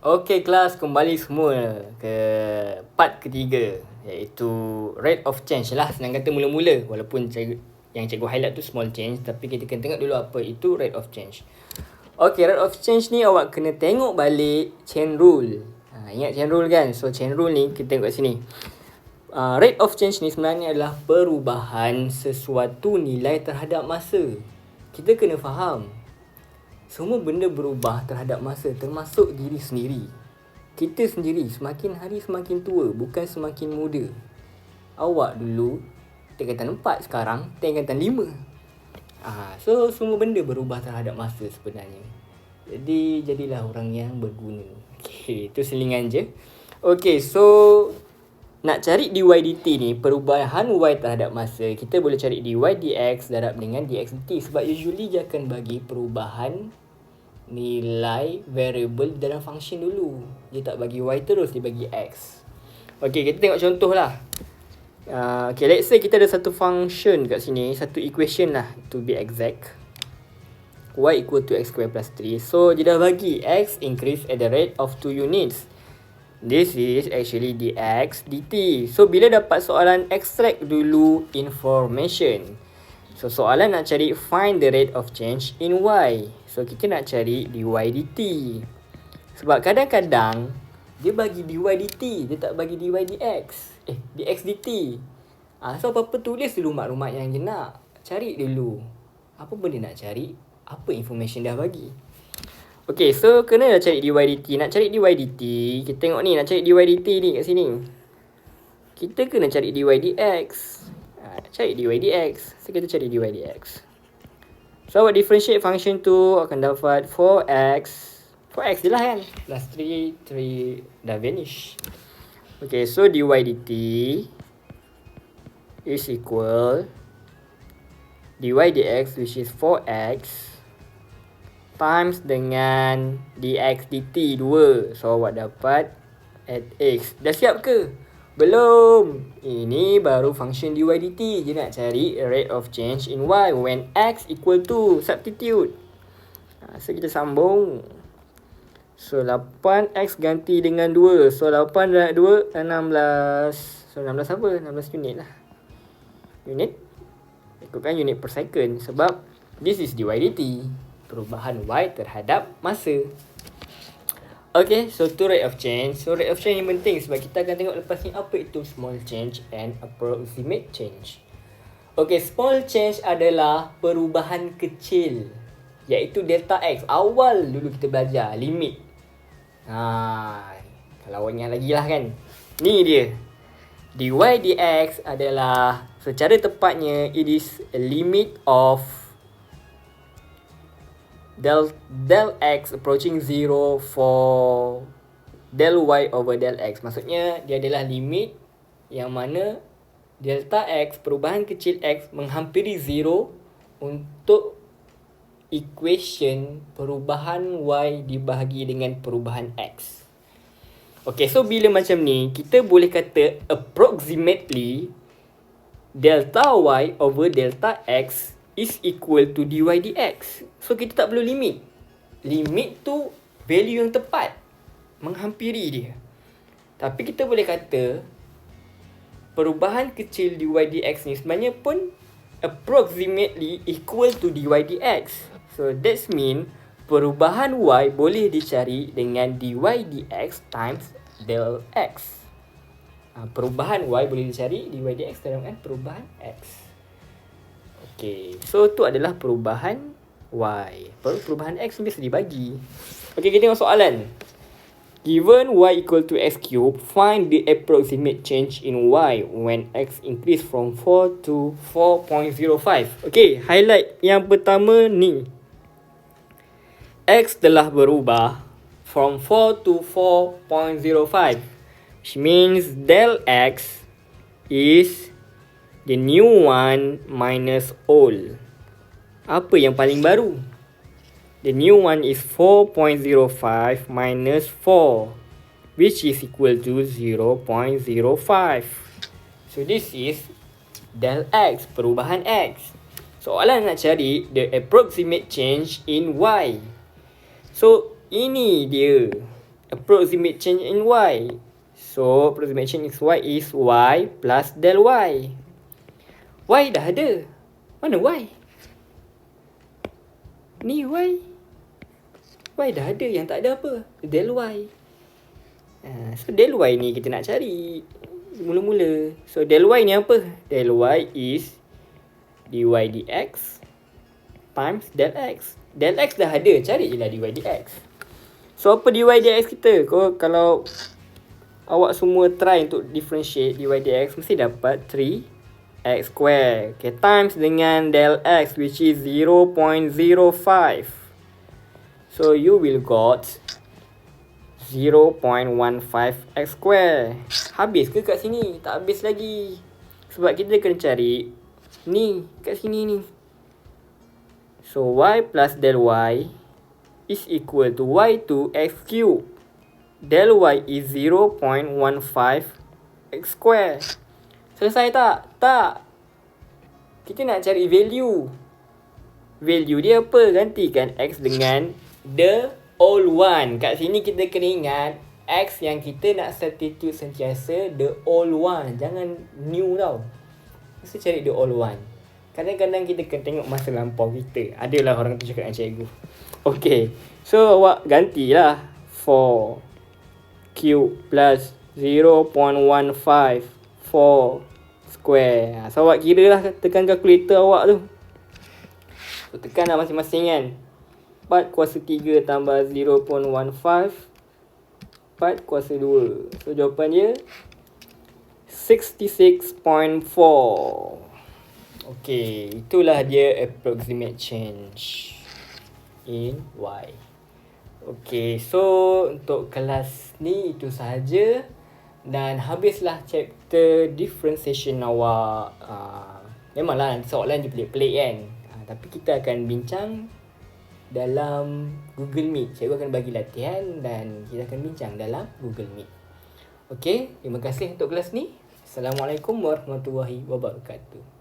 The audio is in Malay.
Okey kelas, kembali semua ke part ketiga, iaitu rate of change lah. Senang kata mula-mula, walaupun yang cikgu highlight tu small change, tapi kita kena tengok dulu apa itu rate of change. Okey, rate of change ni awak kena tengok balik chain rule. Ingat chain rule kan? So chain rule ni kita tengok kat sini. Rate of change ni sebenarnya adalah perubahan sesuatu nilai terhadap masa. Kita kena faham, semua benda berubah terhadap masa, termasuk diri sendiri. Kita sendiri semakin hari semakin tua, bukan semakin muda. Awak dulu tingkatan 4, sekarang tingkatan 5. So semua benda berubah terhadap masa sebenarnya. Jadi jadilah orang yang berguna. Okay, itu selingan je. Okay, so nak cari dy dt ni, perubahan y terhadap masa, kita boleh cari dy dx darab dengan dx dt. Sebab usually dia akan bagi perubahan nilai variable dalam function dulu. Dia tak bagi y terus, dia bagi x. Okay, kita tengok contoh lah. Okay, let's say kita ada satu function kat sini, satu equation lah to be exact. Y equal to x square plus 3. So, dia dah bagi x increase at the rate of 2 units. This is actually dx dt. So, bila dapat soalan, extract dulu information. So, soalan nak cari find the rate of change in y. So, kita nak cari dy dt. Sebab kadang-kadang dia bagi dy dt, dia tak bagi dy dx. Dx dt. So, apa-apa tulis dulu maklumat yang dia nak. Cari dulu apa benda nak cari, apa information dah bagi. Okay, so kena dah cari dy dt. Nak cari dy dt, kita tengok ni, nak cari dy dt ni kat sini. Kita kena cari dy dx. Cari dy dx. So, kita cari dy dx. So, awak differentiate function tu akan dapat 4x. 4x je lah kan. Plus 3 dah vanish. Okay, so dy dt is equal dy dx, which is 4x, times dengan dx dt 2. So, awak dapat at x. Dah siap ke? Belum. Ini baru function dy dt. Dia nak cari rate of change in y when x equal to, substitute. So, kita sambung. So, 8x ganti dengan 2. So, 8 darab 2, 16. So, 16 apa? 16 unit lah. Unit. Ikutkan unit per second. Sebab this is dy dt. Perubahan y terhadap masa. Okay, so tu rate of change. So rate of change ni penting sebab kita akan tengok lepas ni apa itu small change and approximate change. Okay, small change adalah perubahan kecil, iaitu delta x. Awal dulu kita belajar limit. Kalau awak ingat lagi lah kan. Ni dia. Dy dx adalah, secara tepatnya, it is a limit of del x approaching 0 for del y over del x. Maksudnya dia adalah limit yang mana delta x, perubahan kecil x, menghampiri 0 untuk equation perubahan y dibahagi dengan perubahan x. Okay, so bila macam ni, kita boleh kata approximately delta y over delta x is equal to dy dx. So, kita tak perlu limit. Limit tu value yang tepat, menghampiri dia. Tapi kita boleh kata perubahan kecil dy dx ni sebenarnya pun approximately equal to dy dx. So, that's mean perubahan y boleh dicari dengan dy dx times del x. Perubahan y boleh dicari dy dx dengan perubahan x. Okay, so tu adalah perubahan y. Perubahan x ni biasa dibagi. Okay, kita tengok soalan. Given y equal to x cube, find the approximate change in y when x increase from 4 to 4.05. Okay, highlight yang pertama ni. X telah berubah from 4 to 4.05. Which means del x is the new one minus old. Apa yang paling baru? The new one is 4.05 minus 4, which is equal to 0.05. So this is del x, perubahan x. Soalan nak cari the approximate change in y. So ini dia approximate change in y. So, approximate change in y is y plus del y. Y dah ada. Mana y? Ni y. Y dah ada, yang tak ada apa? Del y. So, del y ni kita nak cari mula-mula. So, del y ni apa? Del y is dy dx times del x. Del x dah ada, cari je lah dy dx. So, apa dy dx kita? Kalau awak semua try untuk differentiate dy dx, mesti dapat 3x square. Okay, times dengan del x which is 0.05. So, you will got 0.15x square. Habis ke kat sini? Tak habis lagi. Sebab kita kena cari ni, kat sini ni. So, y plus del y is equal to y2 x cube. Del y is 0.15x square. Selesai tak? Tak. Kita nak cari value. Value dia apa? Gantikan x dengan the old one. Kat sini kita kena ingat x yang kita nak substitute sentiasa the old one. Jangan new tau. Mesti cari the old one. Kadang-kadang kita kena tengok masa lampau kita. Adalah orang tu cakap dengan cikgu. Okay. So awak gantilah 4 cube plus 0.15 4 square. So awak kira lah, tekan kalkulator awak tu. So tekan lah masing-masing kan. 4 kuasa 3 tambah 0.15 4 kuasa 2. So jawapan dia 66.4. Okay, itulah dia approximate change in y. Okay, so untuk kelas ni itu sahaja. Dan habislah chapter differentiation awak. Memanglah soalan dia pelik-pelik kan. Tapi kita akan bincang dalam Google Meet. Cikgu akan bagi latihan dan kita akan bincang dalam Google Meet. Okay, terima kasih untuk kelas ni. Assalamualaikum warahmatullahi wabarakatuh.